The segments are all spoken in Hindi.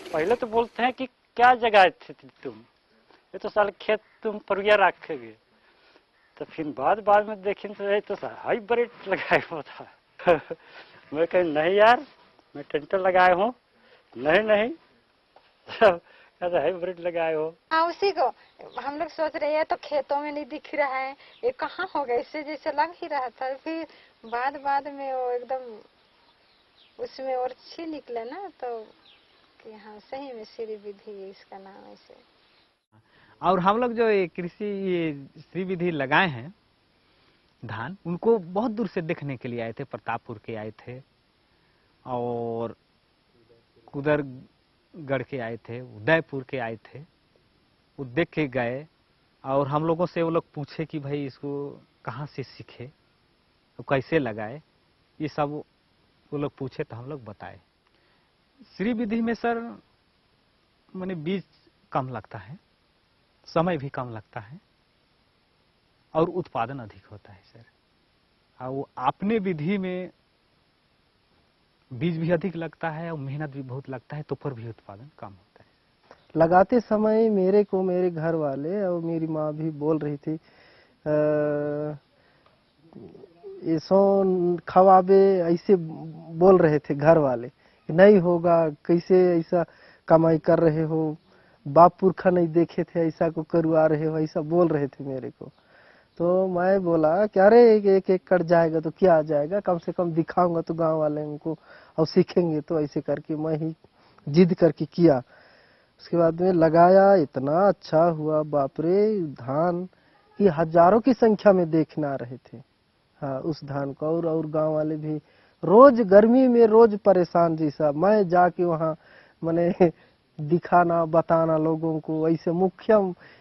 पहले तो बोलते हैं कि क्या जगह थे तुम, ये तो साल खेत तुम परुया रखोगे। तो फिर बाद में देखें तो ये तो हाइब्रिड लगाया हुआ था। मैं कहीं नहीं यार, मैं टेंटर लगाया हूँ। नहीं नहीं, कहते हाइब्रिड लगाए हो। हाँ, उसी को हम लोग सोच रहे हैं, तो खेतों में नहीं दिख रहा है, ये कहाँ होगा, इससे जैसे लग ही रहा था। फिर बाद में वो एकदम उसमें और अच्छी निकले ना, तो कि हाँ सही में श्री विधि इसका नाम ऐसे। और हम लोग जो ये कृषि ये श्री विधि लगाए हैं धान, उनको बहुत दूर से देखने के लिए आए थे, प्रतापपुर के आए थे और कुदरगढ़ के आए थे, उदयपुर के आए थे। वो देख के गए और हम लोगों से वो लोग पूछे कि भाई इसको कहाँ से सीखे, तो कैसे लगाए, ये सब वो लोग पूछे तो हम लोग बताए। श्री विधि में सर माने बीज कम लगता है, समय भी कम लगता है और उत्पादन अधिक होता है सर। और वो अपने विधि में बीज भी अधिक लगता है और मेहनत भी बहुत लगता है, तो पर भी उत्पादन कम होता है। लगाते समय मेरे को मेरे घर वाले और मेरी माँ भी बोल रही थी, ऐसो खवाबे, ऐसे बोल रहे थे घर वाले, नहीं होगा, कैसे ऐसा कमाई कर रहे हो, बाप पुरखा नहीं देखे थे ऐसा को करवा रहे हो, ऐसा बोल रहे थे मेरे को। तो मैं बोला कि अरे एक एकड़ जाएगा तो क्या आ जाएगा, कम से कम दिखाऊंगा तो गांव वाले उनको और सीखेंगे। तो ऐसे करके मैं ही जिद करके किया। उसके बाद में लगाया, इतना अच्छा हुआ, बाप रे, धान की हजारों की संख्या में देखने आ रहे थे। हाँ, उस धान को और गांव वाले भी रोज गर्मी में रोज परेशान जैसा। मैं जाके वहाँ मैंने दिखाना बताना लोगों को, ऐसे मुखिया,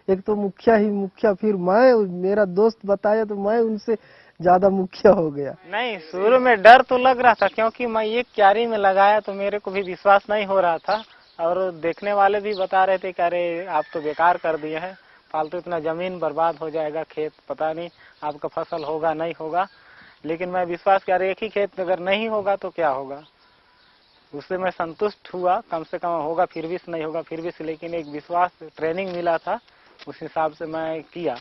एक तो मुखिया ही मुखिया, फिर मैं, मेरा दोस्त बताया तो मैं उनसे ज्यादा मुखिया हो गया। नहीं, शुरू में डर तो लग रहा था, क्योंकि मैं एक क्यारी में लगाया तो मेरे को भी विश्वास नहीं हो रहा था। और देखने वाले भी बता रहे थे कि अरे आप तो बेकार कर दिए हैं, फालतू इतना जमीन बर्बाद हो जाएगा, खेत पता नहीं आपका फसल होगा नहीं होगा। लेकिन मैं विश्वास किया, एक ही खेत अगर नहीं होगा तो क्या होगा, उससे मैं संतुष्ट हुआ। कम से कम होगा फिर भी नहीं होगा फिर भी, लेकिन एक विश्वास ट्रेनिंग मिला था, उस हिसाब से मैं किया।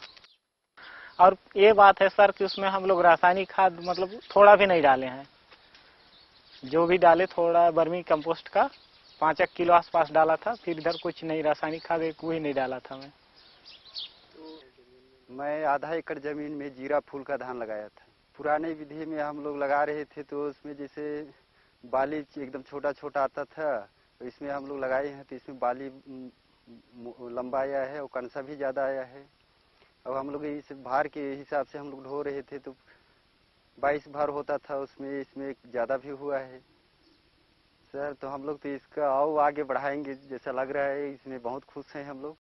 और ये बात है सर कि उसमें हम लोग रासायनिक खाद मतलब थोड़ा भी नहीं डाले हैं। जो भी डाले थोड़ा वर्मी कंपोस्ट का 5 किलो आसपास डाला था, फिर इधर कुछ नहीं, रासायनिक खाद एक भी नहीं डाला था मैं। मैं आधा एकड़ जमीन में जीरा फूल का धान लगाया था। पुराने विधि में हम लोग लगा रहे थे तो उसमें जैसे बाली एकदम छोटा छोटा आता था, तो इसमें हम लोग लगाए हैं तो इसमें बाली लंबा आया है और कनसा भी ज़्यादा आया है। अब हम लोग इस भार के हिसाब से हम लोग ढो रहे थे तो 22 भार होता था उसमें, इसमें ज़्यादा भी हुआ है सर। तो हम लोग तो इसका आओ आगे बढ़ाएंगे, जैसा लग रहा है इसमें बहुत खुश हैं हम लोग।